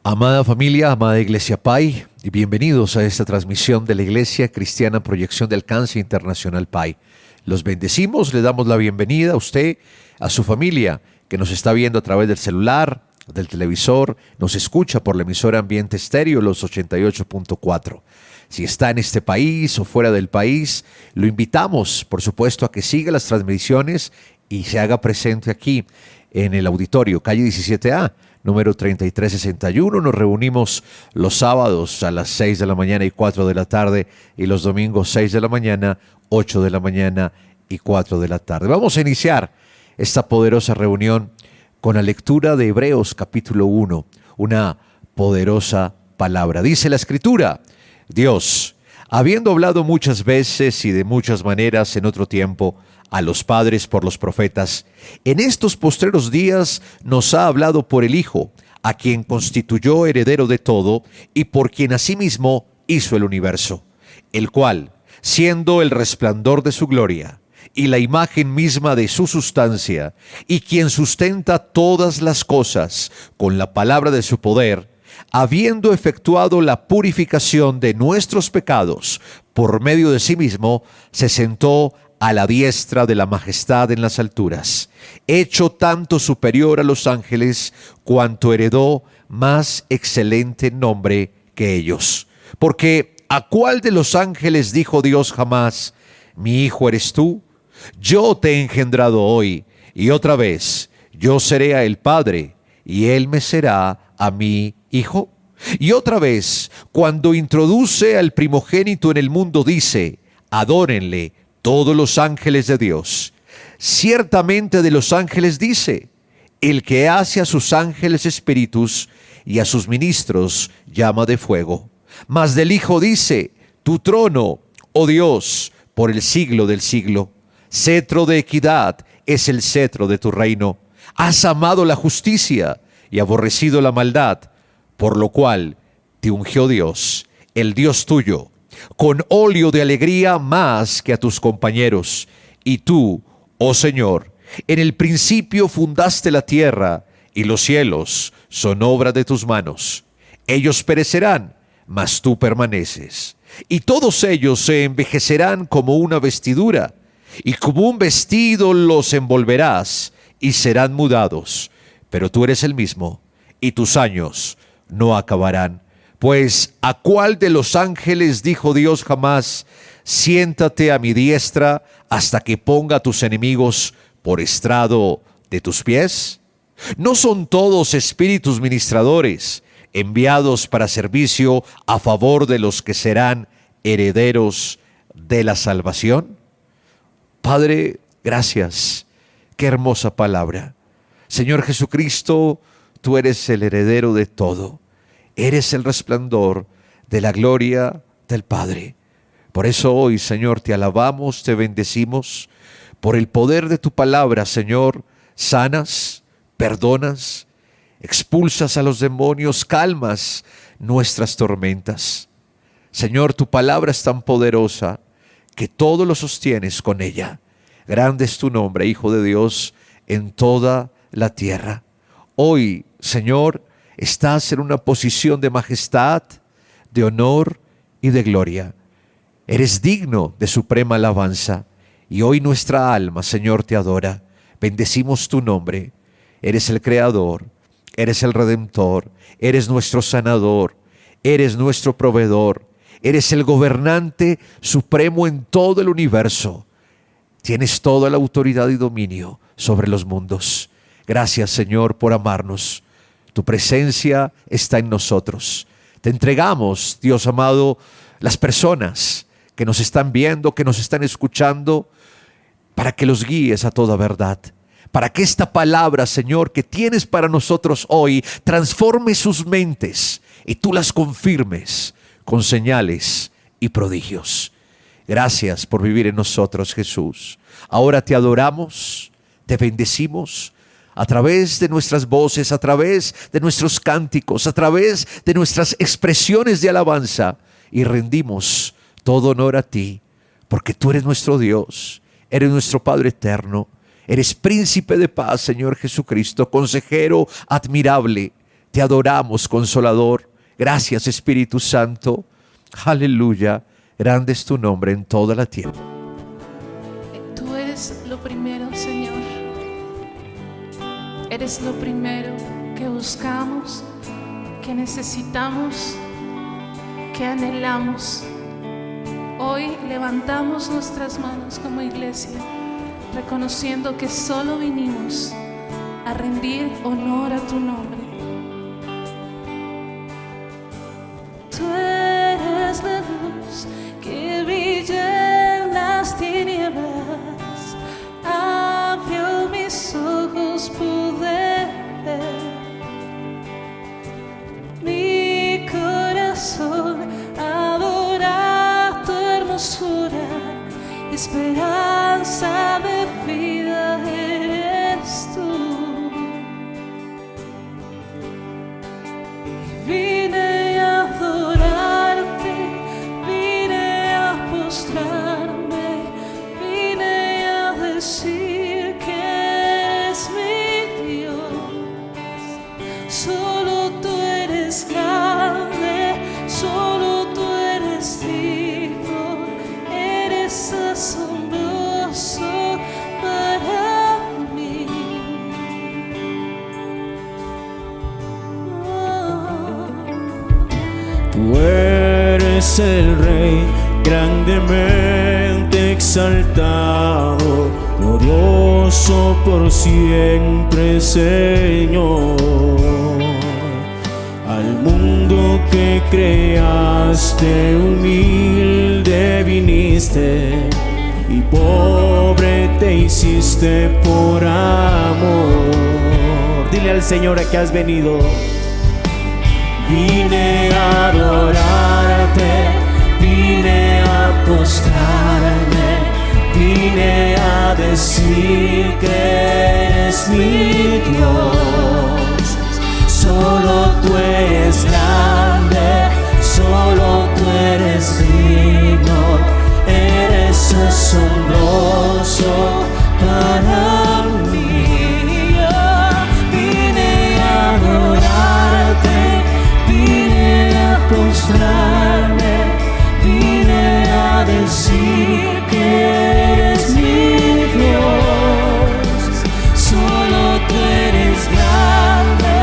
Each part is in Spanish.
Amada familia, amada Iglesia Pai, y bienvenidos a esta transmisión de la Iglesia Cristiana Proyección de Alcance Internacional Pai. Los bendecimos, le damos la bienvenida a usted, a su familia, que nos está viendo a través del celular, del televisor, nos escucha por la emisora Ambiente Estéreo, los 88.4. Si está en este país o fuera del país, lo invitamos, por supuesto, a que siga las transmisiones y se haga presente aquí en el auditorio, calle 17A, número 3361. Nos reunimos los sábados a las 6 de la mañana y 4 de la tarde y los domingos 6 de la mañana, 8 de la mañana y 4 de la tarde. Vamos a iniciar esta poderosa reunión con la lectura de Hebreos capítulo 1, una poderosa palabra. Dice la Escritura: Dios, habiendo hablado muchas veces y de muchas maneras en otro tiempo a los padres por los profetas, en estos postreros días nos ha hablado por el Hijo, a quien constituyó heredero de todo y por quien asimismo hizo el universo, el cual, siendo el resplandor de su gloria y la imagen misma de su sustancia, y quien sustenta todas las cosas con la palabra de su poder, habiendo efectuado la purificación de nuestros pecados por medio de sí mismo, se sentó a la diestra de la majestad en las alturas, hecho tanto superior a los ángeles, cuanto heredó más excelente nombre que ellos. Porque ¿a cuál de los ángeles dijo Dios jamás: mi hijo eres tú? Yo te he engendrado hoy, y otra vez, yo seré a él padre, y él me será a mí hijo? Y otra vez, cuando introduce al primogénito en el mundo, dice: adórenle todos los ángeles de Dios. Ciertamente de los ángeles dice: el que hace a sus ángeles espíritus y a sus ministros llama de fuego. Mas del Hijo dice: tu trono, oh Dios, por el siglo del siglo. Cetro de equidad es el cetro de tu reino. Has amado la justicia y aborrecido la maldad, por lo cual te ungió Dios, el Dios tuyo, con óleo de alegría más que a tus compañeros. Y tú, oh Señor, en el principio fundaste la tierra, y los cielos son obra de tus manos. Ellos perecerán, mas tú permaneces. Y todos ellos se envejecerán como una vestidura, y como un vestido los envolverás, y serán mudados. Pero tú eres el mismo, y tus años no acabarán. Pues ¿a cuál de los ángeles dijo Dios jamás: siéntate a mi diestra hasta que ponga a tus enemigos por estrado de tus pies? ¿No son todos espíritus ministradores, enviados para servicio a favor de los que serán herederos de la salvación? Padre, gracias. Qué hermosa palabra. Señor Jesucristo, tú eres el heredero de todo. Eres el resplandor de la gloria del Padre. Por eso hoy, Señor, te alabamos, te bendecimos. Por el poder de tu palabra, Señor, sanas, perdonas, expulsas a los demonios, calmas nuestras tormentas. Señor, tu palabra es tan poderosa que todo lo sostienes con ella. Grande es tu nombre, Hijo de Dios, en toda la tierra. Hoy, Señor, estás en una posición de majestad, de honor y de gloria. Eres digno de suprema alabanza. Y hoy nuestra alma, Señor, te adora. Bendecimos tu nombre. Eres el Creador, eres el Redentor, eres nuestro sanador, eres nuestro proveedor, eres el gobernante supremo en todo el universo. Tienes toda la autoridad y dominio sobre los mundos. Gracias, Señor, por amarnos. Tu presencia está en nosotros. Te entregamos, Dios amado, las personas que nos están viendo, que nos están escuchando, para que los guíes a toda verdad. Para que esta palabra, Señor, que tienes para nosotros hoy, transforme sus mentes y tú las confirmes con señales y prodigios. Gracias por vivir en nosotros, Jesús. Ahora te adoramos, te bendecimos a través de nuestras voces, a través de nuestros cánticos, a través de nuestras expresiones de alabanza, y rendimos todo honor a ti, porque tú eres nuestro Dios, eres nuestro Padre eterno, eres príncipe de paz, Señor Jesucristo, consejero admirable. Te adoramos, Consolador. Gracias, Espíritu Santo. Aleluya. Grande es tu nombre en toda la tierra. Tú eres lo primero, Señor. Eres lo primero que buscamos, que necesitamos, que anhelamos. Hoy levantamos nuestras manos como iglesia, reconociendo que solo vinimos a rendir honor a tu nombre. Tú eres la luz que brilla en las tinieblas. Abrió mis ojos, pude ver. Mi corazón adora tu hermosura. Esperanza de vida eres tú. Vine a adorarte, vine a postrarme, vine a decir que eres mi Dios. Solo tú eres grande, solo tú eres digno, eres asombroso para mí. Tú eres el Rey grandemente exaltado, glorioso por siempre, Señor. Al mundo que creaste, humilde viniste, y pobre te hiciste por amor. Dile al Señor a que has venido. Vine a adorarte, vine a postrarme, vine a decir que eres mi Dios. Solo tú eres grande, solo tú eres digno, eres asombroso para mí. Vine a adorarte, vine a postrarme, vine a decir que eres mi Dios. Solo tú eres grande,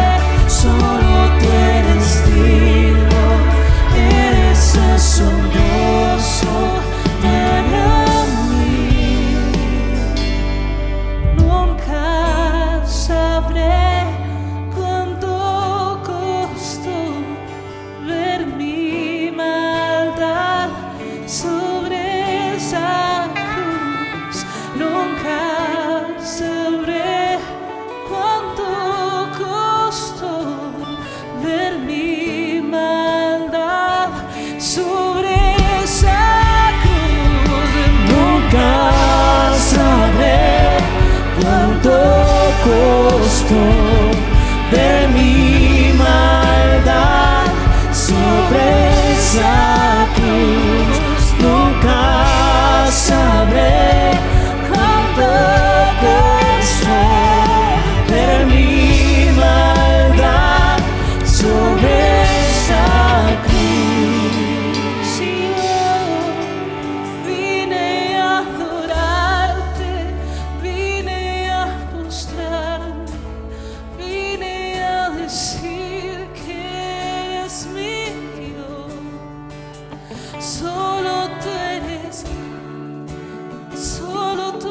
solo tú eres digno, eres asombroso para mí. Nunca sabré cuánto costó ver mi maldad sobre esa cruz. Nunca sabré cuánto costó ver mi maldad sobre esa cruz. Nunca sabré cuánto costó ver mi maldad sobre esa cruz. Nunca sabré cuánto costó ver mi maldad sobre esa cruz. Y yo vine a adorarte, vine a postrarme, vine a decir que eres mi Dios. Solo tú eres, solo tú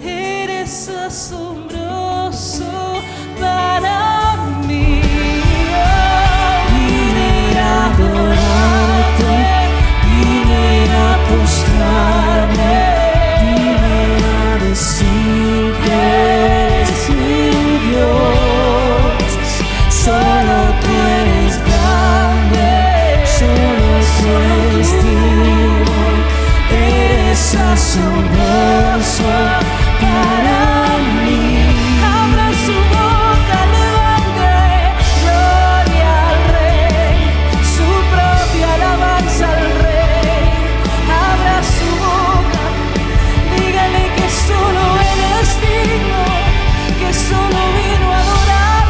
eres asombroso para mí. Vine a adorarte, vine a postrarme, vine a decir que eres mi Dios. Solo tú eres grande, solo tú eres digno, eres asombroso para mí. Abra su boca, levante gloria al Rey, su propia alabanza al Rey. Abra su boca, dígale que solo Él es digno, que solo vino a adorar.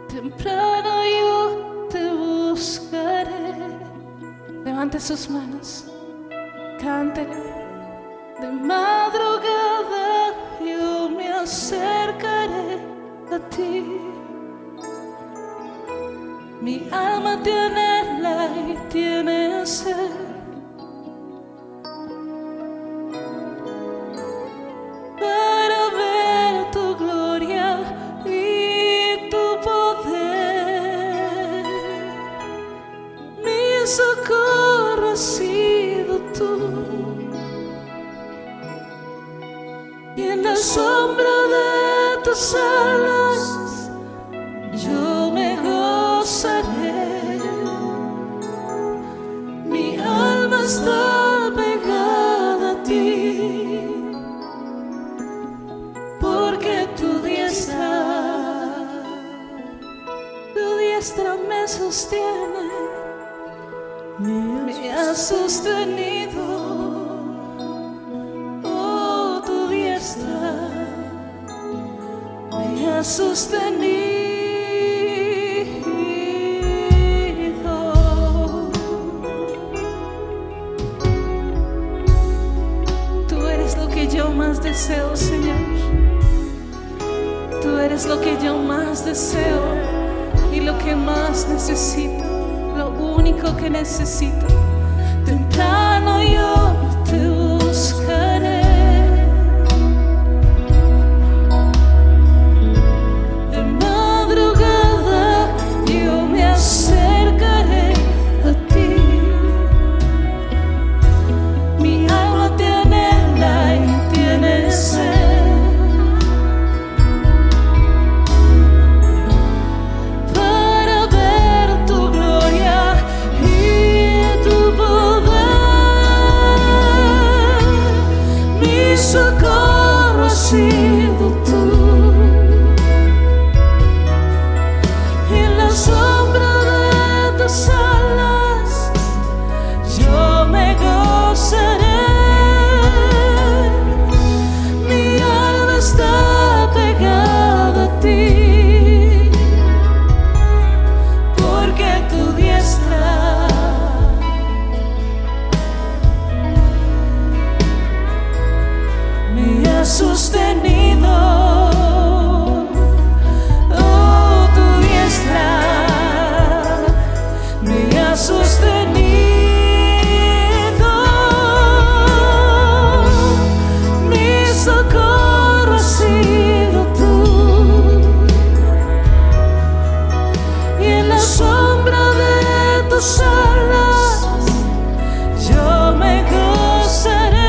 temprano yo te buscaré. Levante sus manos, cántele. De madrugada yo me acercaré a ti. Mi alma te anhela y tiene sed. Para ver tu gloria y tu poder. Mi socorro has sido tú. Y en la sombra de tus alas yo me gozaré. Mi alma está pegada a ti, porque tu diestra me sostiene, me ha sostenido. Me ha sostenido. Tú eres lo que yo más deseo, Señor. Tú eres lo que yo más deseo y lo que más necesito, lo único que necesito. Temprano yo te buscaré. Socorro has sido tú. Y en la sombra de tus alas yo me gozaré. Mi alma está pegada a ti, porque tu diestra me ha sostenido. Oh, tu diestra me ha sostenido. Mi socorro has sido tú. Y en la sombra de tus alas yo me gozaré.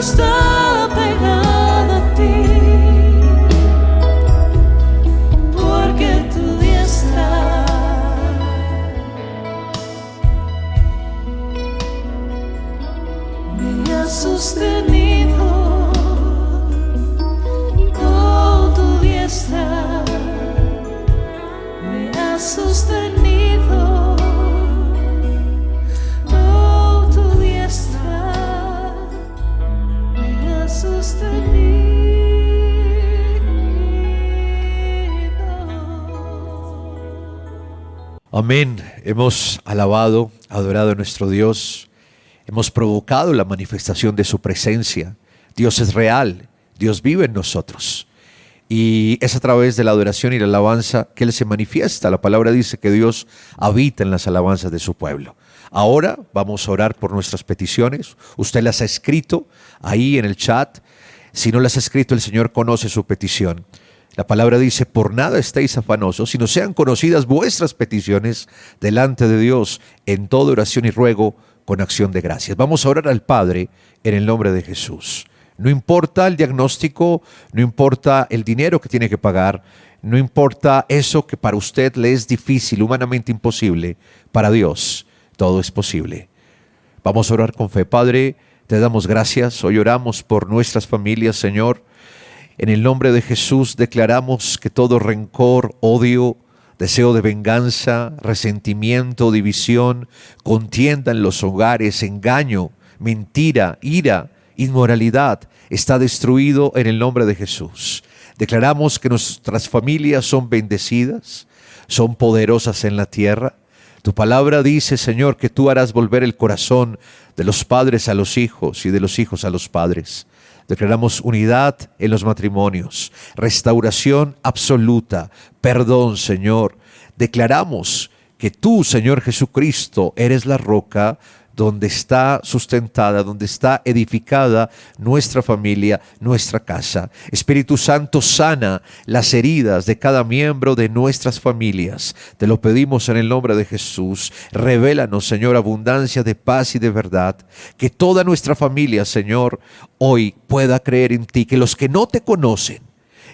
Está pegada a ti, porque tu diestra me ha sostenido. Oh, tu diestra me ha sostenido. Oh, tu diestra sostenido. Amén. Hemos alabado, adorado a nuestro Dios. Hemos provocado la manifestación de su presencia. Dios es real. Dios vive en nosotros. Y es a través de la adoración y la alabanza que Él se manifiesta. La palabra dice que Dios habita en las alabanzas de su pueblo. Ahora vamos a orar por nuestras peticiones. Usted las ha escrito ahí en el chat. Si no las ha escrito, el Señor conoce su petición. La palabra dice: por nada estéis afanosos, sino sean conocidas vuestras peticiones delante de Dios en toda oración y ruego con acción de gracias. Vamos a orar al Padre en el nombre de Jesús. No importa el diagnóstico, no importa el dinero que tiene que pagar, no importa eso que para usted le es difícil, humanamente imposible, para Dios todo es posible. Vamos a orar con fe. Padre, te damos gracias. Hoy oramos por nuestras familias, Señor. En el nombre de Jesús declaramos que todo rencor, odio, deseo de venganza, resentimiento, división, contienda en los hogares, engaño, mentira, ira, inmoralidad, está destruido en el nombre de Jesús. Declaramos que nuestras familias son bendecidas, son poderosas en la tierra. Tu palabra dice, Señor, que tú harás volver el corazón de los padres a los hijos y de los hijos a los padres. Declaramos unidad en los matrimonios, restauración absoluta, perdón, Señor. Declaramos que tú, Señor Jesucristo, eres la roca donde está sustentada, donde está edificada nuestra familia, nuestra casa. Espíritu Santo, sana las heridas de cada miembro de nuestras familias. Te lo pedimos en el nombre de Jesús. Revélanos, Señor, abundancia de paz y de verdad. Que toda nuestra familia, Señor, hoy pueda creer en ti. Que los que no te conocen,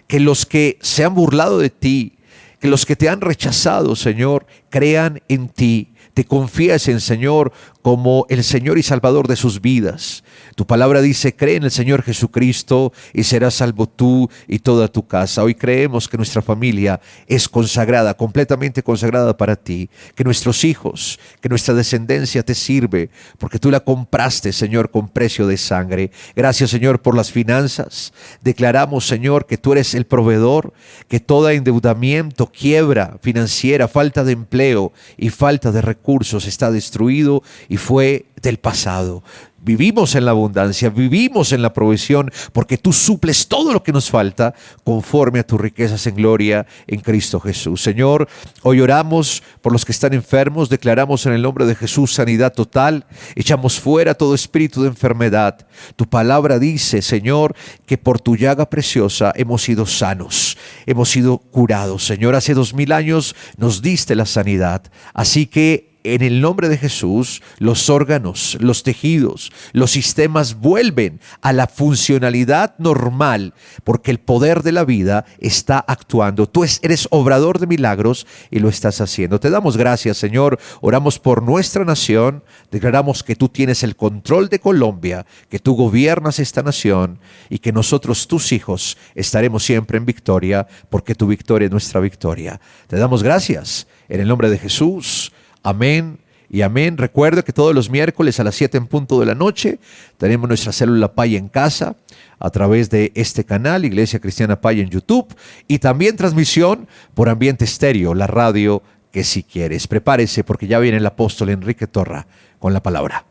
que los que se han burlado de ti, que los que te han rechazado, Señor, crean en ti. Te confiesen, Señor, como el Señor y Salvador de sus vidas. Tu palabra dice, cree en el Señor Jesucristo y serás salvo tú y toda tu casa. Hoy creemos que nuestra familia es consagrada, completamente consagrada para ti. Que nuestros hijos, que nuestra descendencia te sirve, porque tú la compraste, Señor, con precio de sangre. Gracias, Señor, por las finanzas. Declaramos, Señor, que tú eres el proveedor, que todo endeudamiento, quiebra financiera, falta de empleo y falta de recursos está destruido y fue del pasado. Vivimos en la abundancia, vivimos en la provisión, porque tú suples todo lo que nos falta conforme a tus riquezas en gloria en Cristo Jesús. Señor, hoy oramos por los que están enfermos, declaramos en el nombre de Jesús sanidad total, echamos fuera todo espíritu de enfermedad. Tu palabra dice, Señor, que por tu llaga preciosa hemos sido sanos, hemos sido curados. Señor, hace 2000 años nos diste la sanidad, así que en el nombre de Jesús, los órganos, los tejidos, los sistemas vuelven a la funcionalidad normal, porque el poder de la vida está actuando. Tú eres obrador de milagros y lo estás haciendo. Te damos gracias, Señor. Oramos por nuestra nación. Declaramos que tú tienes el control de Colombia, que tú gobiernas esta nación y que nosotros, tus hijos, estaremos siempre en victoria, porque tu victoria es nuestra victoria. Te damos gracias en el nombre de Jesús. Amén y amén. Recuerda que todos los miércoles a las 7 en punto de la noche tenemos nuestra célula Pay en casa a través de este canal, Iglesia Cristiana Pay en YouTube, y también transmisión por Ambiente Estéreo, la radio que si quieres. Prepárese porque ya viene el apóstol Enrique Torra con la palabra.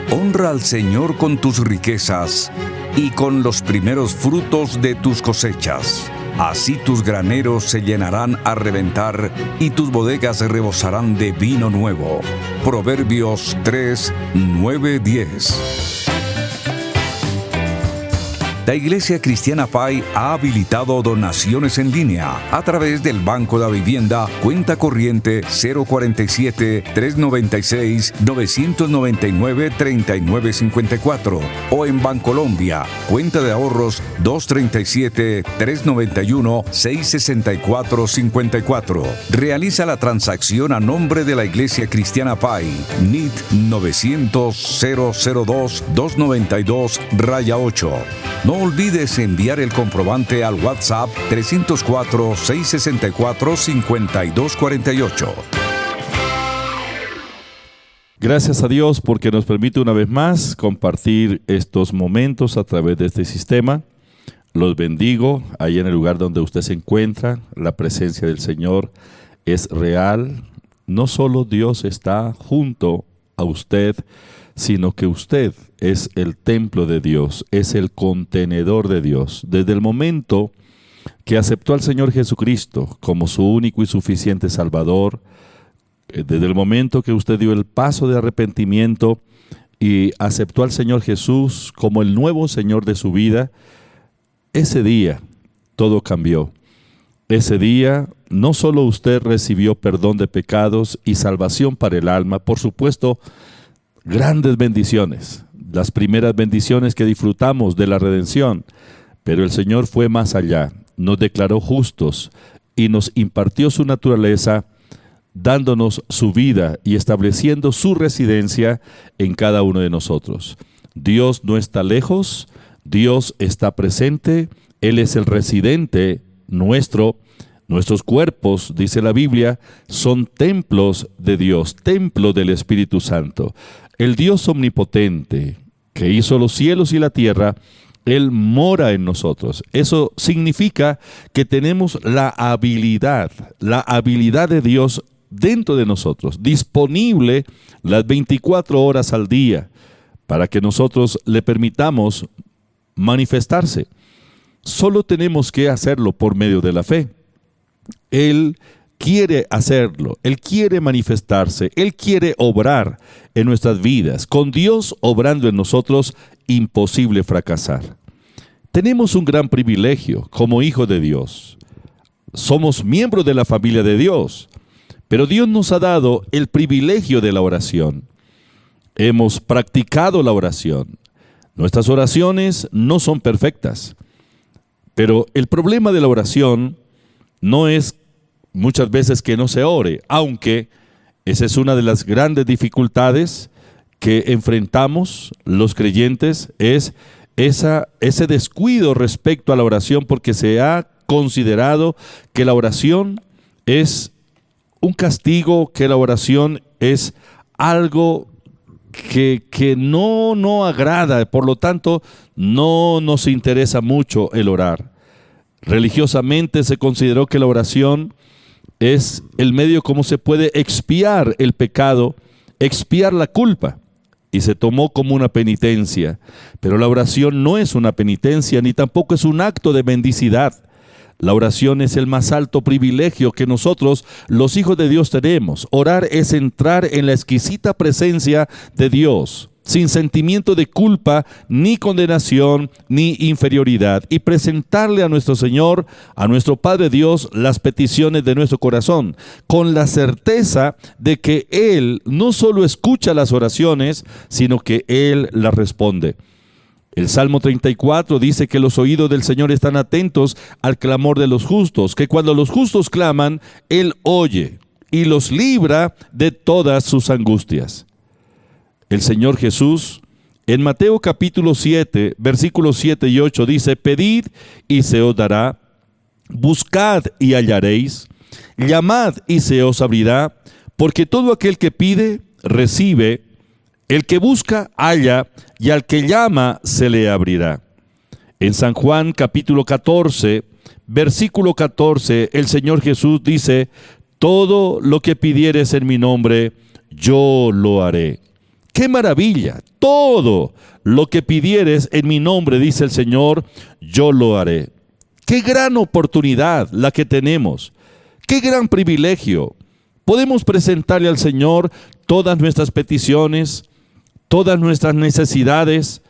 Honra al Señor con tus riquezas y con los primeros frutos de tus cosechas. Así tus graneros se llenarán a reventar y tus bodegas rebosarán de vino nuevo. Proverbios 3, 9, 10. La Iglesia Cristiana Pay ha habilitado donaciones en línea a través del Banco de Vivienda, cuenta corriente 047-396-999-3954 o en Bancolombia, cuenta de ahorros 237-391-66454. Realiza la transacción a nombre de la Iglesia Cristiana Pay, NIT 900-002-292-8. No olvides enviar el comprobante al WhatsApp 304-664-5248. Gracias a Dios porque nos permite una vez más compartir estos momentos a través de este sistema. Los bendigo ahí en el lugar donde usted se encuentra. La presencia del Señor es real. No solo Dios está junto a usted, sino que usted es el templo de Dios, es el contenedor de Dios. Desde el momento que aceptó al Señor Jesucristo como su único y suficiente Salvador, desde el momento que usted dio el paso de arrepentimiento y aceptó al Señor Jesús como el nuevo Señor de su vida, ese día todo cambió. Ese día no solo usted recibió perdón de pecados y salvación para el alma, por supuesto, grandes bendiciones, las primeras bendiciones que disfrutamos de la redención, pero el Señor fue más allá, nos declaró justos y nos impartió su naturaleza, dándonos su vida y estableciendo su residencia en cada uno de nosotros. Dios no está lejos, Dios está presente, Él es el residente nuestro. Nuestros cuerpos, dice la Biblia, son templos de Dios, templo del Espíritu Santo. El Dios omnipotente, que hizo los cielos y la tierra, Él mora en nosotros. Eso significa que tenemos la habilidad de Dios dentro de nosotros, disponible las 24 horas al día, para que nosotros le permitamos manifestarse. Solo tenemos que hacerlo por medio de la fe. Él quiere hacerlo, Él quiere manifestarse, Él quiere obrar en nuestras vidas. Con Dios obrando en nosotros, imposible fracasar. Tenemos un gran privilegio como hijos de Dios. Somos miembros de la familia de Dios, pero Dios nos ha dado el privilegio de la oración. Hemos practicado la oración. Nuestras oraciones no son perfectas, pero el problema de la oración no es muchas veces que no se ore, aunque esa es una de las grandes dificultades que enfrentamos los creyentes, es ese descuido respecto a la oración, porque se ha considerado que la oración es un castigo, que la oración es algo que no agrada, por lo tanto no nos interesa mucho el orar. Religiosamente se consideró que la oración es el medio como se puede expiar el pecado, expiar la culpa, y se tomó como una penitencia. Pero la oración no es una penitencia, ni tampoco es un acto de mendicidad. La oración es el más alto privilegio que nosotros, los hijos de Dios, tenemos. Orar es entrar en la exquisita presencia de Dios, sin sentimiento de culpa, ni condenación, ni inferioridad, y presentarle a nuestro Señor, a nuestro Padre Dios, las peticiones de nuestro corazón, con la certeza de que Él no solo escucha las oraciones, sino que Él las responde. El Salmo 34 dice que los oídos del Señor están atentos al clamor de los justos, que cuando los justos claman, Él oye y los libra de todas sus angustias. El Señor Jesús, en Mateo capítulo 7, versículos 7 y 8, dice: pedid y se os dará, buscad y hallaréis, llamad y se os abrirá, porque todo aquel que pide, recibe, el que busca, halla, y al que llama, se le abrirá. En San Juan capítulo 14, versículo 14, el Señor Jesús dice: todo lo que pidieres en mi nombre, yo lo haré. ¡Qué maravilla! Todo lo que pidieres en mi nombre, dice el Señor, yo lo haré. ¡Qué gran oportunidad la que tenemos! ¡Qué gran privilegio! Podemos presentarle al Señor todas nuestras peticiones, todas nuestras necesidades,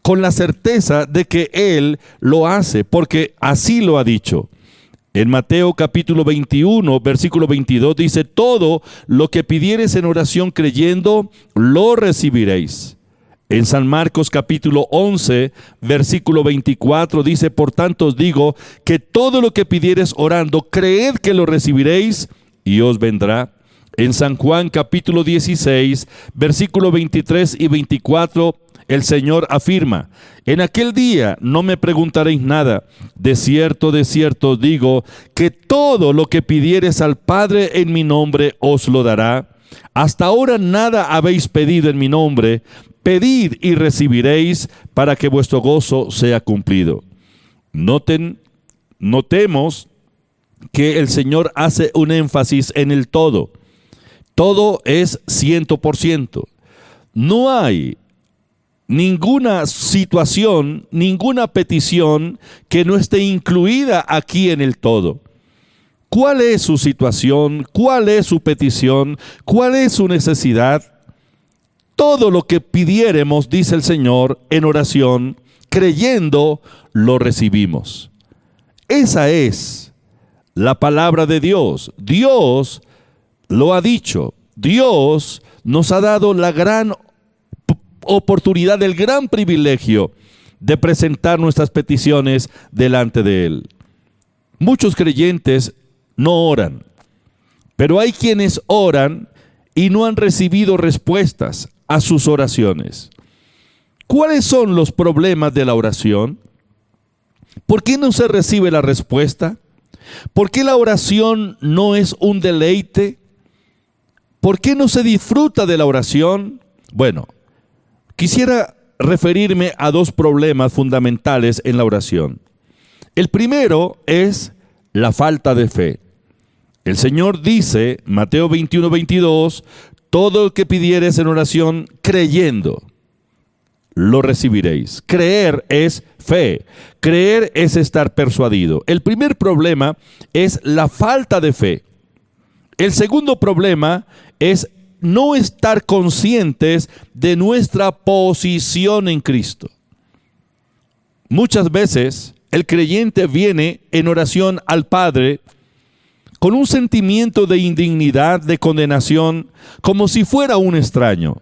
con la certeza de que Él lo hace, porque así lo ha dicho. En Mateo capítulo 21, versículo 22 dice: todo lo que pidieres en oración creyendo, lo recibiréis. En San Marcos capítulo 11, versículo 24 dice: por tanto os digo que todo lo que pidieres orando, creed que lo recibiréis y os vendrá. En San Juan capítulo 16, versículo 23 y 24, el Señor afirma: en aquel día no me preguntaréis nada. De cierto os digo, que todo lo que pidiereis al Padre en mi nombre os lo dará. Hasta ahora nada habéis pedido en mi nombre. Pedid y recibiréis, para que vuestro gozo sea cumplido. Notemos que el Señor hace un énfasis en el todo. Todo es 100%. No hay ninguna situación, ninguna petición que no esté incluida aquí en el todo. ¿Cuál es su situación? ¿Cuál es su petición? ¿Cuál es su necesidad? Todo lo que pidiéremos, dice el Señor, en oración, creyendo, lo recibimos. Esa es la palabra de Dios. Dios lo ha dicho. Dios nos ha dado la gran oportunidad, el gran privilegio de presentar nuestras peticiones delante de Él. Muchos creyentes no oran, pero hay quienes oran y no han recibido respuestas a sus oraciones. ¿Cuáles son los problemas de la oración? ¿Por qué no se recibe la respuesta? ¿Por qué la oración no es un deleite? ¿Por qué no se disfruta de la oración? Bueno, quisiera referirme a dos problemas fundamentales en la oración. El primero es la falta de fe. El Señor dice, Mateo 21:22, todo el que pidieres en oración creyendo, lo recibiréis. Creer es fe. Creer es estar persuadido. El primer problema es la falta de fe. El segundo problema es no estar conscientes de nuestra posición en Cristo. Muchas veces el creyente viene en oración al Padre con un sentimiento de indignidad, de condenación, como si fuera un extraño.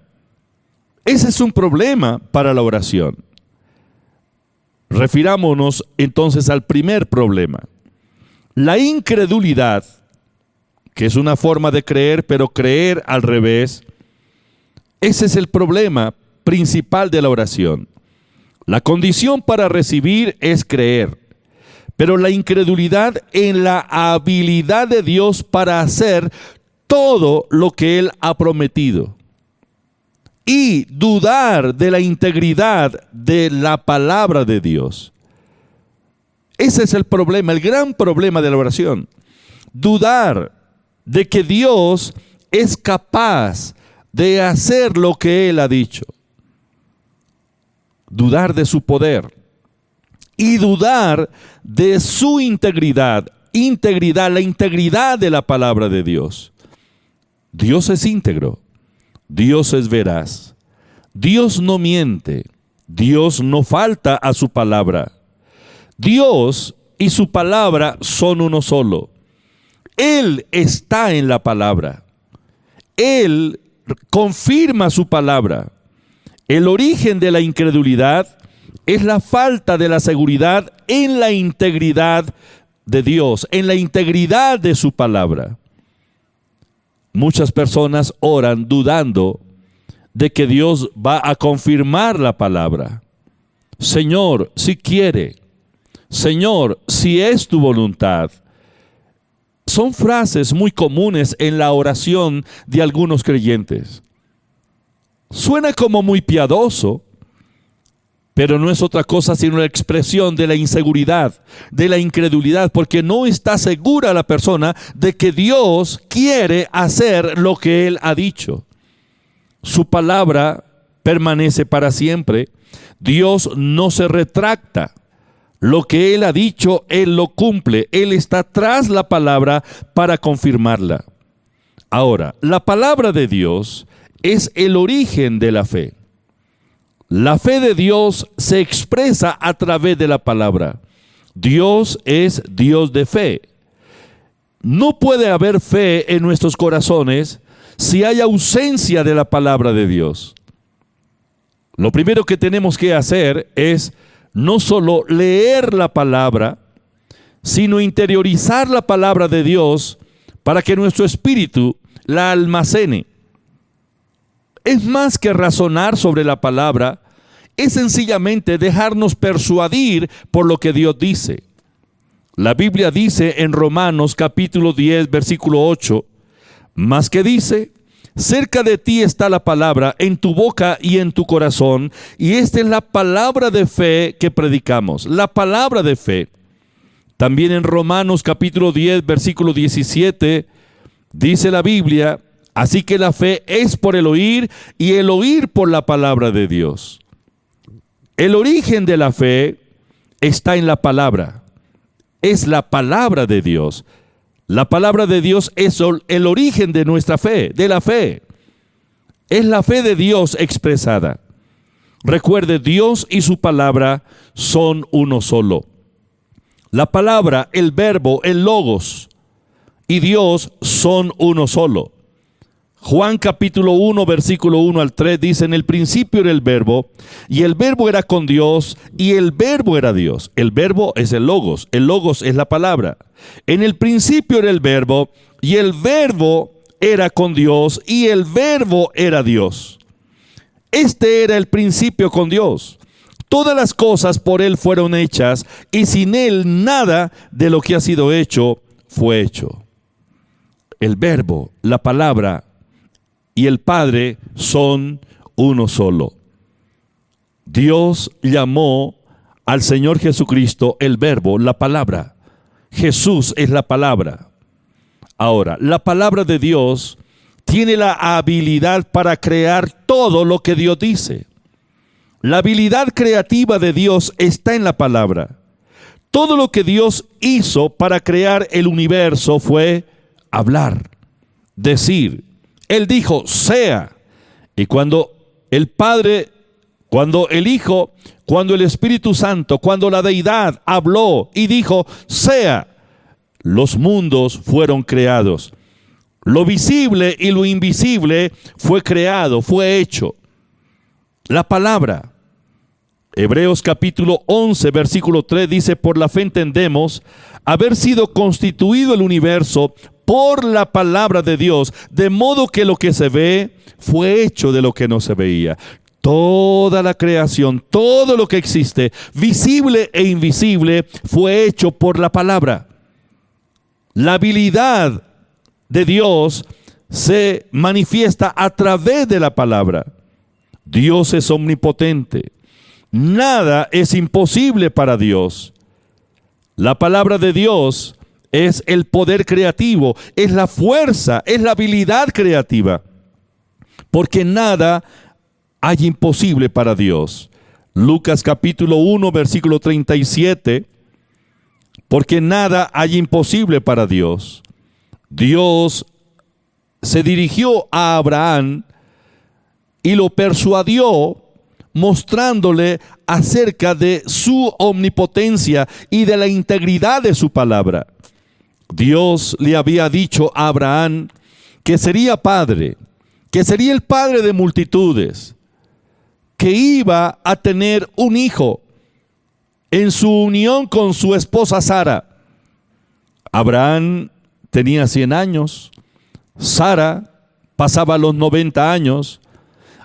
Ese es un problema para la oración. Refirámonos entonces al primer problema. La incredulidad, que es una forma de creer, pero creer al revés. Ese es el problema principal de la oración. La condición para recibir es creer, pero la incredulidad en la habilidad de Dios para hacer todo lo que Él ha prometido. Y dudar de la integridad de la palabra de Dios. Ese es el problema, el gran problema de la oración. Dudar de que Dios es capaz de hacer lo que Él ha dicho. Dudar de su poder. Y dudar de su integridad. La integridad de la palabra de Dios. Dios es íntegro. Dios es veraz. Dios no miente. Dios no falta a su palabra. Dios y su palabra son uno solo. Él está en la palabra. Él confirma su palabra. El origen de la incredulidad es la falta de la seguridad en la integridad de Dios, en la integridad de su palabra. Muchas personas oran dudando de que Dios va a confirmar la palabra. Señor, si quiere. Señor, si es tu voluntad. Son frases muy comunes en la oración de algunos creyentes. Suena como muy piadoso, pero no es otra cosa sino la expresión de la inseguridad, de la incredulidad, porque no está segura la persona de que Dios quiere hacer lo que Él ha dicho. Su palabra permanece para siempre. Dios no se retracta. Lo que Él ha dicho, Él lo cumple. Él está tras la palabra para confirmarla. Ahora, la palabra de Dios es el origen de la fe. La fe de Dios se expresa a través de la palabra. Dios es Dios de fe. No puede haber fe en nuestros corazones si hay ausencia de la palabra de Dios. Lo primero que tenemos que hacer es no solo leer la palabra, sino interiorizar la palabra de Dios para que nuestro espíritu la almacene. Es más que razonar sobre la palabra, es sencillamente dejarnos persuadir por lo que Dios dice. La Biblia dice en Romanos capítulo 10, versículo 8, más que dice, cerca de ti está la palabra, en tu boca y en tu corazón, y esta es la palabra de fe que predicamos, la palabra de fe. También en Romanos capítulo 10, versículo 17, dice la Biblia, así que la fe es por el oír y el oír por la palabra de Dios. El origen de la fe está en la palabra. Es la palabra de Dios. La palabra de Dios es el origen de nuestra fe, de la fe. Es la fe de Dios expresada. Recuerde, Dios y su palabra son uno solo. La palabra, el verbo, el logos y Dios son uno solo. Juan capítulo 1, versículo 1 al 3 dice, en el principio era el verbo, y el verbo era con Dios, y el verbo era Dios. El verbo es el logos es la palabra. En el principio era el verbo, y el verbo era con Dios, y el verbo era Dios. Este era el principio con Dios. Todas las cosas por Él fueron hechas, y sin Él nada de lo que ha sido hecho fue hecho. El verbo, la palabra y el Padre son uno solo. Dios llamó al Señor Jesucristo el Verbo, la palabra. Jesús es la palabra. Ahora, la palabra de Dios tiene la habilidad para crear todo lo que Dios dice. La habilidad creativa de Dios está en la palabra. Todo lo que Dios hizo para crear el universo fue hablar, decir. Él dijo, sea. Y cuando el Padre, cuando el Hijo, cuando el Espíritu Santo, cuando la Deidad habló y dijo, sea, los mundos fueron creados. Lo visible y lo invisible fue creado, fue hecho. La palabra. Hebreos capítulo 11, versículo 3 dice, por la fe entendemos haber sido constituido el universo por la palabra de Dios, de modo que lo que se ve fue hecho de lo que no se veía. Toda la creación, todo lo que existe, visible e invisible, fue hecho por la palabra. La habilidad de Dios se manifiesta a través de la palabra. Dios es omnipotente. Nada es imposible para Dios. La palabra de Dios es el poder creativo, es la fuerza, es la habilidad creativa. Porque nada hay imposible para Dios. Lucas capítulo 1, versículo 37. Porque nada hay imposible para Dios. Dios se dirigió a Abraham y lo persuadió mostrándole acerca de su omnipotencia y de la integridad de su palabra. Dios le había dicho a Abraham que sería padre, que sería el padre de multitudes, que iba a tener un hijo en su unión con su esposa Sara. Abraham tenía 100 años, Sara pasaba los 90 años.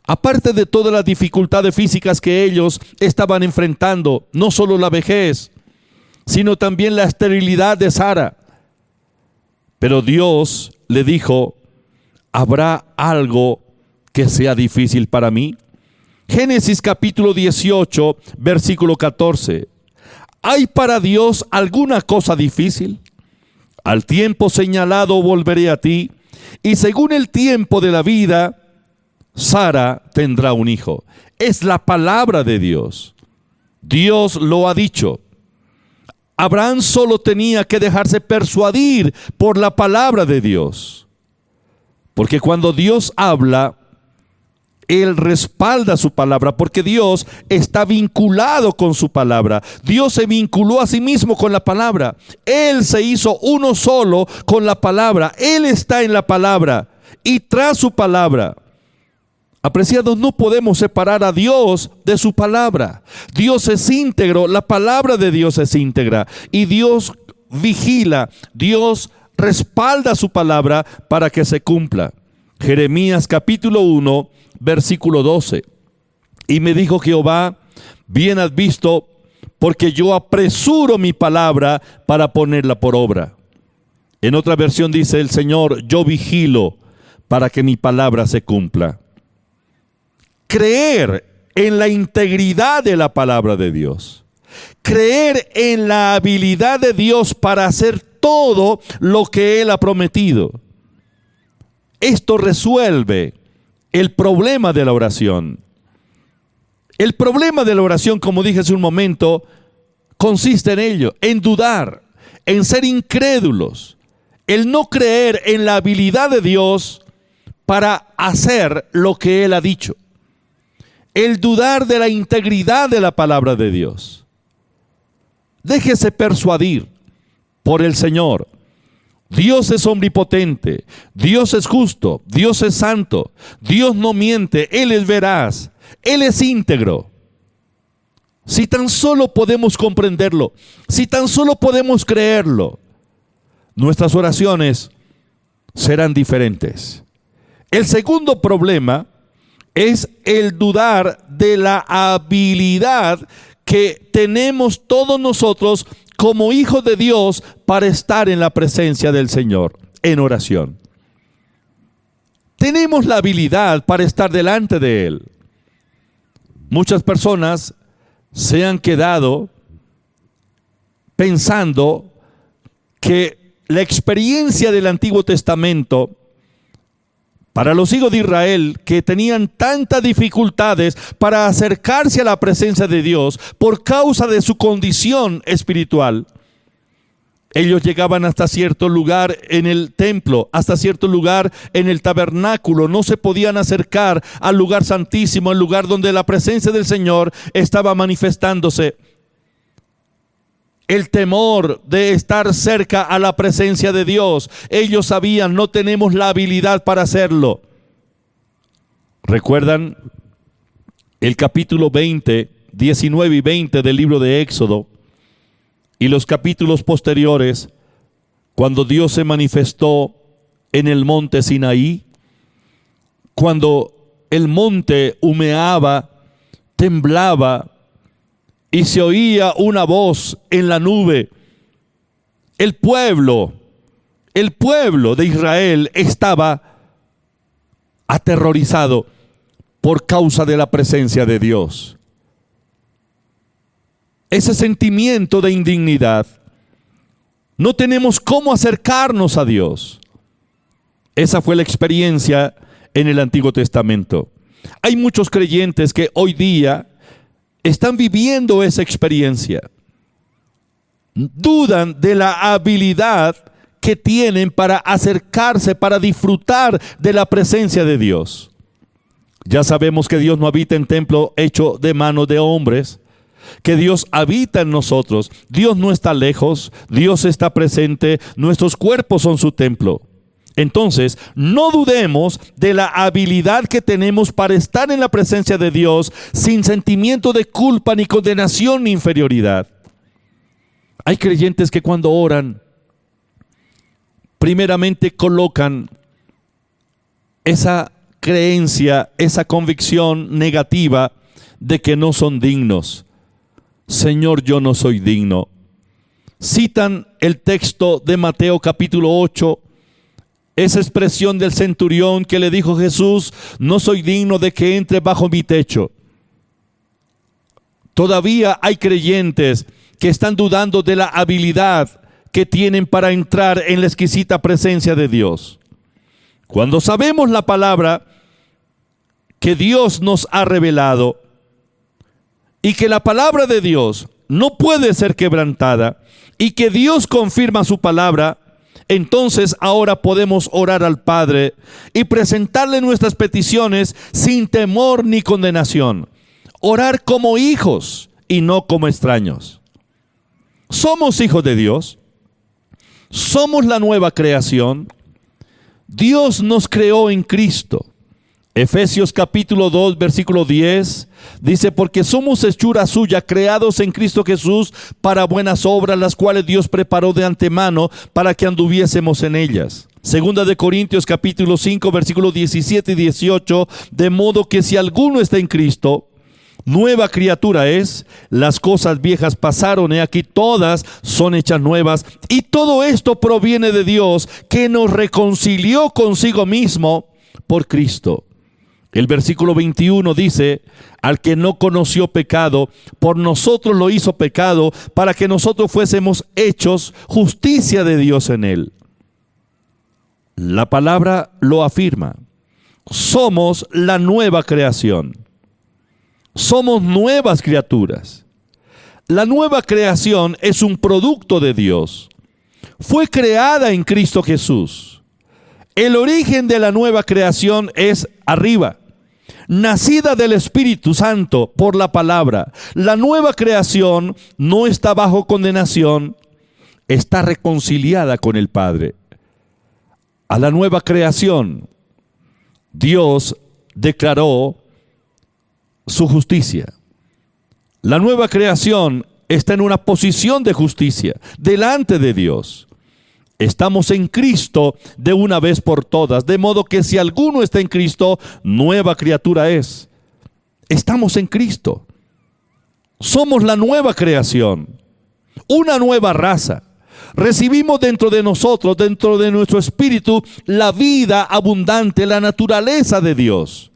Aparte de todas las dificultades físicas que ellos estaban enfrentando, no solo la vejez, sino también la esterilidad de Sara. Pero Dios le dijo, ¿habrá algo que sea difícil para mí? Génesis capítulo 18, versículo 14. ¿Hay para Dios alguna cosa difícil? Al tiempo señalado volveré a ti, y según el tiempo de la vida, Sara tendrá un hijo. Es la palabra de Dios. Dios lo ha dicho. Abraham solo tenía que dejarse persuadir por la palabra de Dios. Porque cuando Dios habla, Él respalda su palabra, porque Dios está vinculado con su palabra. Dios se vinculó a sí mismo con la palabra. Él se hizo uno solo con la palabra. Él está en la palabra y tras su palabra. Apreciados, no podemos separar a Dios de su palabra. Dios es íntegro, la palabra de Dios es íntegra. Y Dios vigila, Dios respalda su palabra para que se cumpla. Jeremías capítulo 1, versículo 12. Y me dijo Jehová, bien has visto, porque yo apresuro mi palabra para ponerla por obra. En otra versión dice el Señor, yo vigilo para que mi palabra se cumpla. Creer en la integridad de la palabra de Dios. Creer en la habilidad de Dios para hacer todo lo que Él ha prometido. Esto resuelve el problema de la oración. El problema de la oración, como dije hace un momento, consiste en ello, en dudar, en ser incrédulos, el no creer en la habilidad de Dios para hacer lo que Él ha dicho. El dudar de la integridad de la palabra de Dios. Déjese persuadir por el Señor. Dios es omnipotente, Dios es justo, Dios es santo, Dios no miente, Él es veraz, Él es íntegro. Si tan solo podemos comprenderlo, si tan solo podemos creerlo, nuestras oraciones serán diferentes. El segundo problema es el dudar de la habilidad que tenemos todos nosotros como hijos de Dios para estar en la presencia del Señor en oración. Tenemos la habilidad para estar delante de Él. Muchas personas se han quedado pensando que la experiencia del Antiguo Testamento para los hijos de Israel, que tenían tantas dificultades para acercarse a la presencia de Dios por causa de su condición espiritual, ellos llegaban hasta cierto lugar en el templo, hasta cierto lugar en el tabernáculo. No se podían acercar al lugar santísimo, el lugar donde la presencia del Señor estaba manifestándose. El temor de estar cerca a la presencia de Dios. Ellos sabían, no tenemos la habilidad para hacerlo. ¿Recuerdan el capítulo 20, 19 y 20 del libro de Éxodo? Y los capítulos posteriores, cuando Dios se manifestó en el monte Sinaí, cuando el monte humeaba, temblaba, y se oía una voz en la nube. El pueblo de Israel estaba aterrorizado por causa de la presencia de Dios. Ese sentimiento de indignidad. No tenemos cómo acercarnos a Dios. Esa fue la experiencia en el Antiguo Testamento. Hay muchos creyentes que hoy día están viviendo esa experiencia. Dudan de la habilidad que tienen para acercarse, para disfrutar de la presencia de Dios. Ya sabemos que Dios no habita en templo hecho de manos de hombres, que Dios habita en nosotros. Dios no está lejos, Dios está presente, nuestros cuerpos son su templo. Entonces, no dudemos de la habilidad que tenemos para estar en la presencia de Dios sin sentimiento de culpa, ni condenación, ni inferioridad. Hay creyentes que cuando oran, primeramente colocan esa creencia, esa convicción negativa de que no son dignos. Señor, yo no soy digno. Citan el texto de Mateo capítulo 8, esa expresión del centurión que le dijo Jesús: no soy digno de que entre bajo mi techo. Todavía hay creyentes que están dudando de la habilidad que tienen para entrar en la exquisita presencia de Dios. Cuando sabemos la palabra que Dios nos ha revelado y que la palabra de Dios no puede ser quebrantada y que Dios confirma su palabra, entonces ahora podemos orar al Padre y presentarle nuestras peticiones sin temor ni condenación. Orar como hijos y no como extraños. Somos hijos de Dios. Somos la nueva creación. Dios nos creó en Cristo. Efesios capítulo 2, versículo 10, dice: porque somos hechura suya, creados en Cristo Jesús para buenas obras, las cuales Dios preparó de antemano para que anduviésemos en ellas. Segunda de Corintios capítulo 5, versículos 17 y 18, de modo que si alguno está en Cristo, nueva criatura es, las cosas viejas pasaron, he aquí todas son hechas nuevas, y todo esto proviene de Dios, que nos reconcilió consigo mismo por Cristo. El versículo 21 dice: al que no conoció pecado, por nosotros lo hizo pecado, para que nosotros fuésemos hechos justicia de Dios en él. La palabra lo afirma. Somos la nueva creación. Somos nuevas criaturas. La nueva creación es un producto de Dios. Fue creada en Cristo Jesús. El origen de la nueva creación es arriba, nacida del Espíritu Santo por la palabra. La nueva creación no está bajo condenación, está reconciliada con el Padre. A la nueva creación, Dios declaró su justicia. La nueva creación está en una posición de justicia delante de Dios. Estamos en Cristo de una vez por todas, de modo que si alguno está en Cristo, nueva criatura es. Estamos en Cristo. Somos la nueva creación, una nueva raza. Recibimos dentro de nosotros, dentro de nuestro espíritu, la vida abundante, la naturaleza de Dios.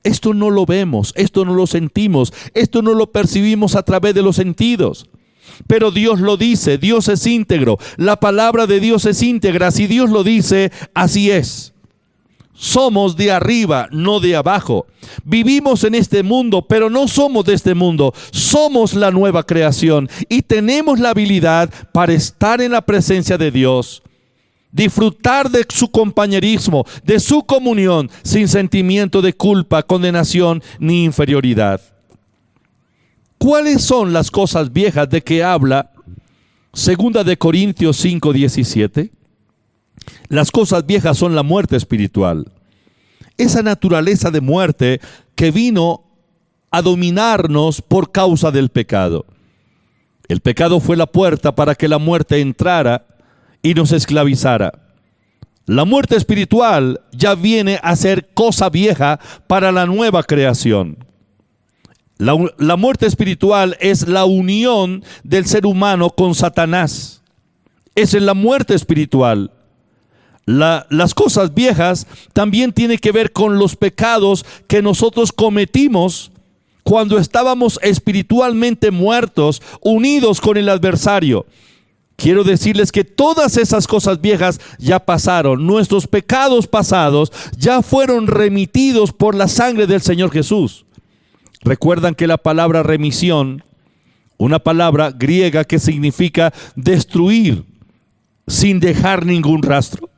Esto no lo vemos, esto no lo sentimos, esto no lo percibimos a través de los sentidos. Pero Dios lo dice, Dios es íntegro, la palabra de Dios es íntegra. Si Dios lo dice, así es. Somos de arriba, no de abajo. Vivimos en este mundo, pero no somos de este mundo. Somos la nueva creación y tenemos la habilidad para estar en la presencia de Dios, disfrutar de su compañerismo, de su comunión, sin sentimiento de culpa, condenación ni inferioridad. ¿Cuáles son las cosas viejas de que habla 2 de Corintios 5:17? Las cosas viejas son la muerte espiritual. Esa naturaleza de muerte que vino a dominarnos por causa del pecado. El pecado fue la puerta para que la muerte entrara y nos esclavizara. La muerte espiritual ya viene a ser cosa vieja para la nueva creación. La muerte espiritual es la unión del ser humano con Satanás. Esa es la muerte espiritual. Las cosas viejas también tienen que ver con los pecados que nosotros cometimos cuando estábamos espiritualmente muertos, unidos con el adversario. Quiero decirles que todas esas cosas viejas ya pasaron. Nuestros pecados pasados ya fueron remitidos por la sangre del Señor Jesús. Recuerdan que la palabra remisión, una palabra griega que significa destruir sin dejar ningún rastro.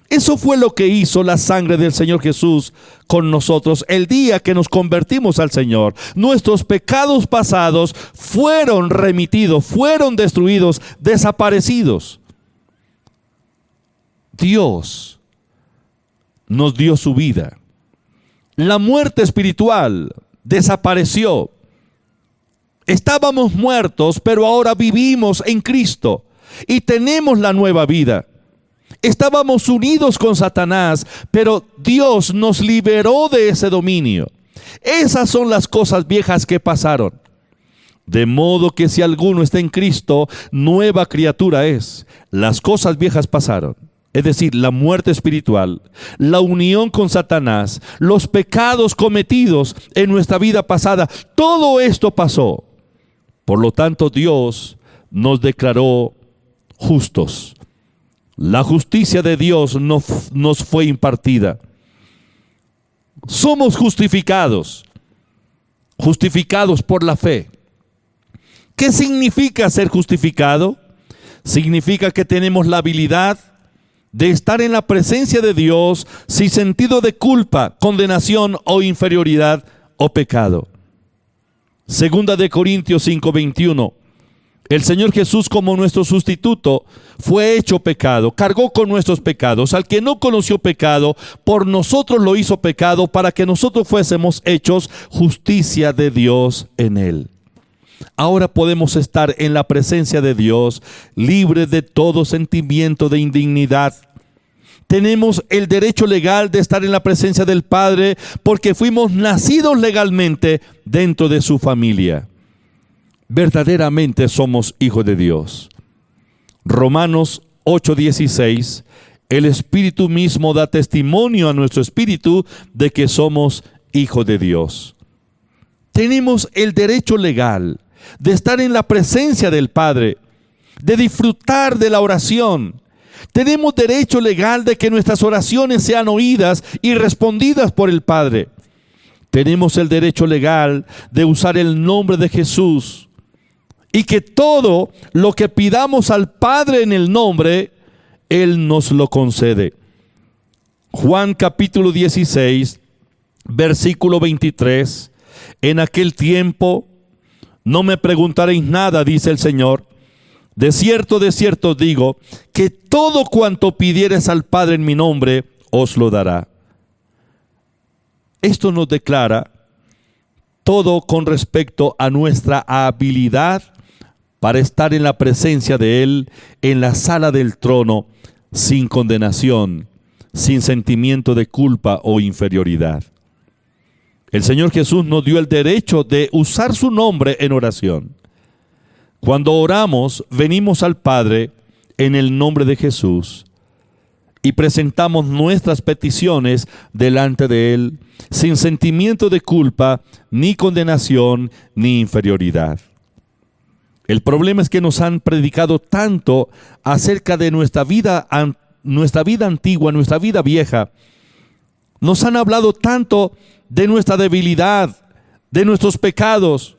Eso fue lo que hizo la sangre del Señor Jesús con nosotros el día que nos convertimos al Señor. Nuestros pecados pasados fueron remitidos, fueron destruidos, desaparecidos. Dios nos dio su vida. La muerte espiritual desapareció. Estábamos muertos, pero ahora vivimos en Cristo y tenemos la nueva vida. Estábamos unidos con Satanás, pero Dios nos liberó de ese dominio. Esas son las cosas viejas que pasaron. De modo que si alguno está en Cristo, nueva criatura es. Las cosas viejas pasaron. Es decir, la muerte espiritual, la unión con Satanás, los pecados cometidos en nuestra vida pasada, todo esto pasó. Por lo tanto, Dios nos declaró justos. La justicia de Dios nos fue impartida. Somos justificados por la fe. ¿Qué significa ser justificado? Significa que tenemos la habilidad de estar en la presencia de Dios sin sentido de culpa, condenación o inferioridad o pecado. 2 de Corintios 5:21. El Señor Jesús, como nuestro sustituto, fue hecho pecado, cargó con nuestros pecados. Al que no conoció pecado, por nosotros lo hizo pecado, para que nosotros fuésemos hechos justicia de Dios en él. Ahora podemos estar en la presencia de Dios, libres de todo sentimiento de indignidad. Tenemos el derecho legal de estar en la presencia del Padre, porque fuimos nacidos legalmente dentro de su familia. Verdaderamente somos hijos de Dios. Romanos 8:16, el Espíritu mismo da testimonio a nuestro espíritu de que somos hijos de Dios. Tenemos el derecho legal de estar en la presencia del Padre, de disfrutar de la oración. Tenemos derecho legal de que nuestras oraciones sean oídas y respondidas por el Padre. Tenemos el derecho legal de usar el nombre de Jesús, y que todo lo que pidamos al Padre en el nombre, Él nos lo concede. Juan capítulo 16, versículo 23. En aquel tiempo no me preguntaréis nada, dice el Señor. De cierto os digo, que todo cuanto pidiereis al Padre en mi nombre, os lo dará. Esto nos declara todo con respecto a nuestra habilidad para estar en la presencia de Él, en la sala del trono, sin condenación, sin sentimiento de culpa o inferioridad. El Señor Jesús nos dio el derecho de usar su nombre en oración. Cuando oramos, venimos al Padre en el nombre de Jesús y presentamos nuestras peticiones delante de Él, sin sentimiento de culpa, ni condenación, ni inferioridad. El problema es que nos han predicado tanto acerca de nuestra vida antigua, nuestra vida vieja. Nos han hablado tanto de nuestra debilidad, de nuestros pecados.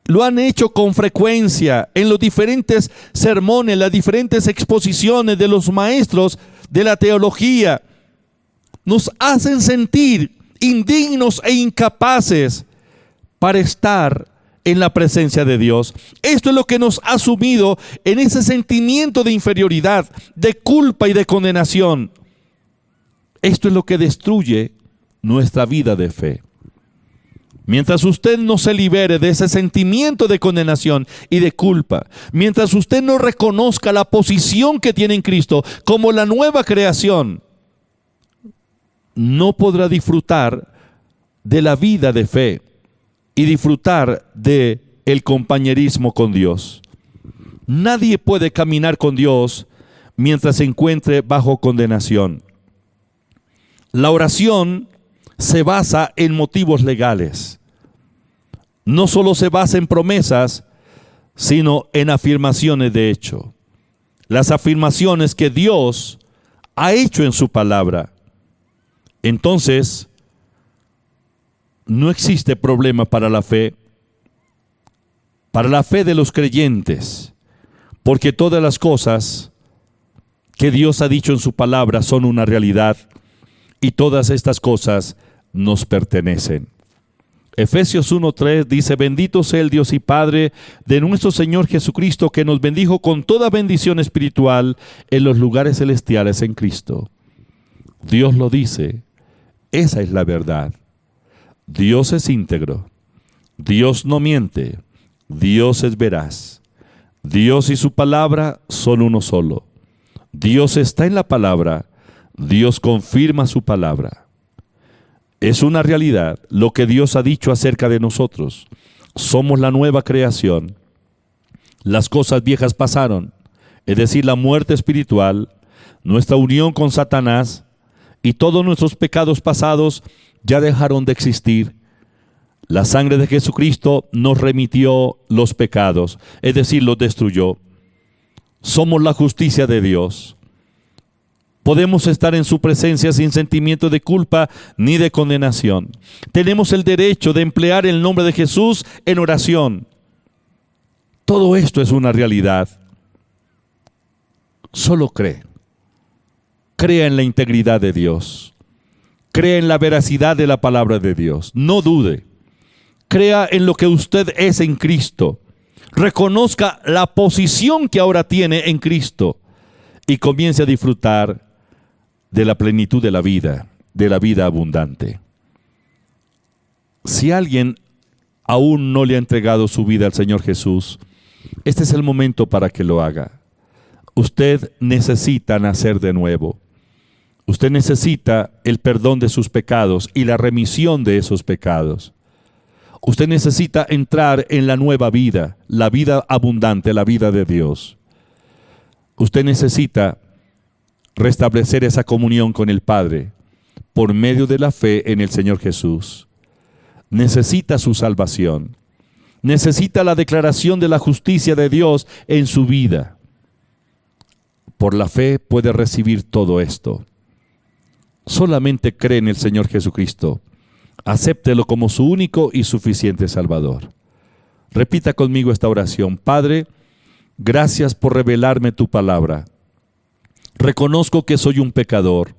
Lo han hecho con frecuencia en los diferentes sermones, las diferentes exposiciones de los maestros de la teología. Nos hacen sentir indignos e incapaces para estar en la presencia de Dios. Esto es lo que nos ha sumido en ese sentimiento de inferioridad, de culpa y de condenación. Esto es lo que destruye nuestra vida de fe. Mientras usted no se libere de ese sentimiento de condenación y de culpa, mientras usted no reconozca la posición que tiene en Cristo como la nueva creación, no podrá disfrutar de la vida de fe y disfrutar de el compañerismo con Dios. Nadie puede caminar con Dios mientras se encuentre bajo condenación. La oración se basa en motivos legales. No solo se basa en promesas, sino en afirmaciones de hecho. Las afirmaciones que Dios ha hecho en su palabra. Entonces, no existe problema para la fe de los creyentes, porque todas las cosas que Dios ha dicho en su palabra son una realidad y todas estas cosas nos pertenecen. Efesios 1:3 dice: bendito sea el Dios y Padre de nuestro Señor Jesucristo, que nos bendijo con toda bendición espiritual en los lugares celestiales en Cristo. Dios lo dice, esa es la verdad. Dios es íntegro, Dios no miente, Dios es veraz. Dios y su palabra son uno solo. Dios está en la palabra, Dios confirma su palabra. Es una realidad lo que Dios ha dicho acerca de nosotros. Somos la nueva creación. Las cosas viejas pasaron, es decir, la muerte espiritual, nuestra unión con Satanás y todos nuestros pecados pasados ya dejaron de existir. La sangre de Jesucristo nos remitió los pecados, es decir, los destruyó. Somos la justicia de Dios. Podemos estar en su presencia sin sentimiento de culpa ni de condenación. Tenemos el derecho de emplear el nombre de Jesús en oración. Todo esto es una realidad. Solo cree. Crea en la integridad de Dios. Crea en la veracidad de la palabra de Dios. No dude. Crea en lo que usted es en Cristo. Reconozca la posición que ahora tiene en Cristo y comience a disfrutar de la plenitud de la vida abundante. Si alguien aún no le ha entregado su vida al Señor Jesús, este es el momento para que lo haga. Usted necesita nacer de nuevo. Usted necesita el perdón de sus pecados y la remisión de esos pecados. Usted necesita entrar en la nueva vida, la vida abundante, la vida de Dios. Usted necesita restablecer esa comunión con el Padre por medio de la fe en el Señor Jesús. Necesita su salvación. Necesita la declaración de la justicia de Dios en su vida. Por la fe puede recibir todo esto. Solamente cree en el Señor Jesucristo. Acéptelo como su único y suficiente Salvador. Repita conmigo esta oración. Padre, gracias por revelarme tu palabra. Reconozco que soy un pecador.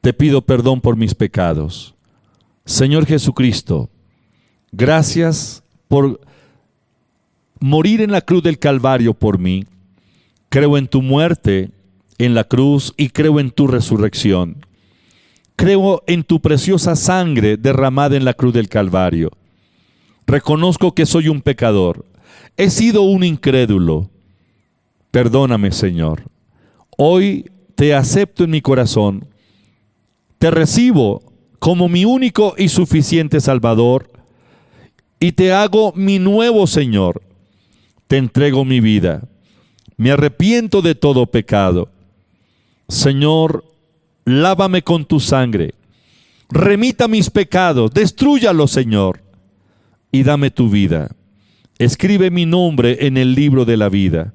Te pido perdón por mis pecados. Señor Jesucristo, gracias por morir en la cruz del Calvario por mí. Creo en tu muerte en la cruz y creo en tu resurrección. Creo en tu preciosa sangre derramada en la cruz del Calvario. Reconozco que soy un pecador. He sido un incrédulo. Perdóname, Señor. Hoy te acepto en mi corazón. Te recibo como mi único y suficiente Salvador y te hago mi nuevo Señor. Te entrego mi vida. Me arrepiento de todo pecado. Señor, lávame con tu sangre, remita mis pecados, destrúyalos, Señor, y dame tu vida. Escribe mi nombre en el libro de la vida.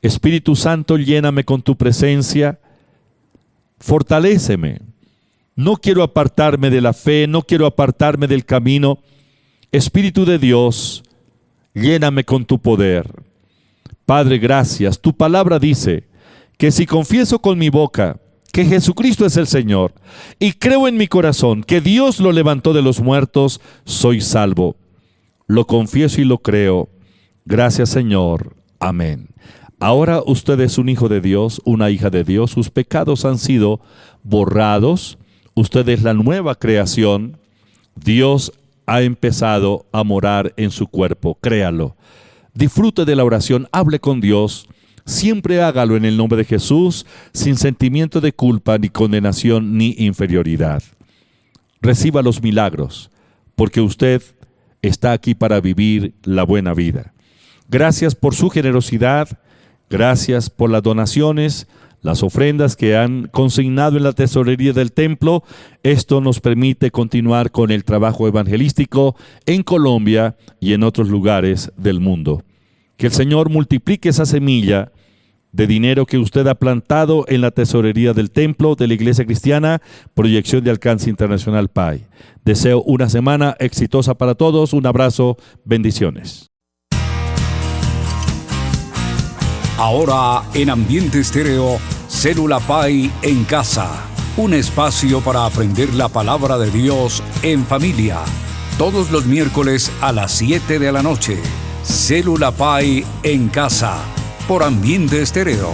Espíritu Santo, lléname con tu presencia, fortaléceme. No quiero apartarme de la fe, no quiero apartarme del camino. Espíritu de Dios, lléname con tu poder. Padre, gracias. Tu palabra dice que si confieso con mi boca que Jesucristo es el Señor y creo en mi corazón que Dios lo levantó de los muertos, soy salvo. Lo confieso y lo creo. Gracias, Señor. Amén. Ahora usted es un hijo de Dios, una hija de Dios. Sus pecados han sido borrados. Usted es la nueva creación. Dios ha empezado a morar en su cuerpo. Créalo. Disfrute de la oración. Hable con Dios. Siempre hágalo en el nombre de Jesús, sin sentimiento de culpa, ni condenación, ni inferioridad. Reciba los milagros, porque usted está aquí para vivir la buena vida. Gracias por su generosidad, gracias por las donaciones, las ofrendas que han consignado en la tesorería del templo. Esto nos permite continuar con el trabajo evangelístico en Colombia y en otros lugares del mundo. Que el Señor multiplique esa semilla de dinero que usted ha plantado en la tesorería del templo de la Iglesia Cristiana, Proyección de Alcance Internacional PAI. Deseo una semana exitosa para todos. Un abrazo, bendiciones. Ahora en Ambiente Estéreo, Célula PAI en casa. Un espacio para aprender la palabra de Dios en familia. Todos los miércoles a las 7 de la noche. Célula PAI en casa, por Ambiente Estéreo.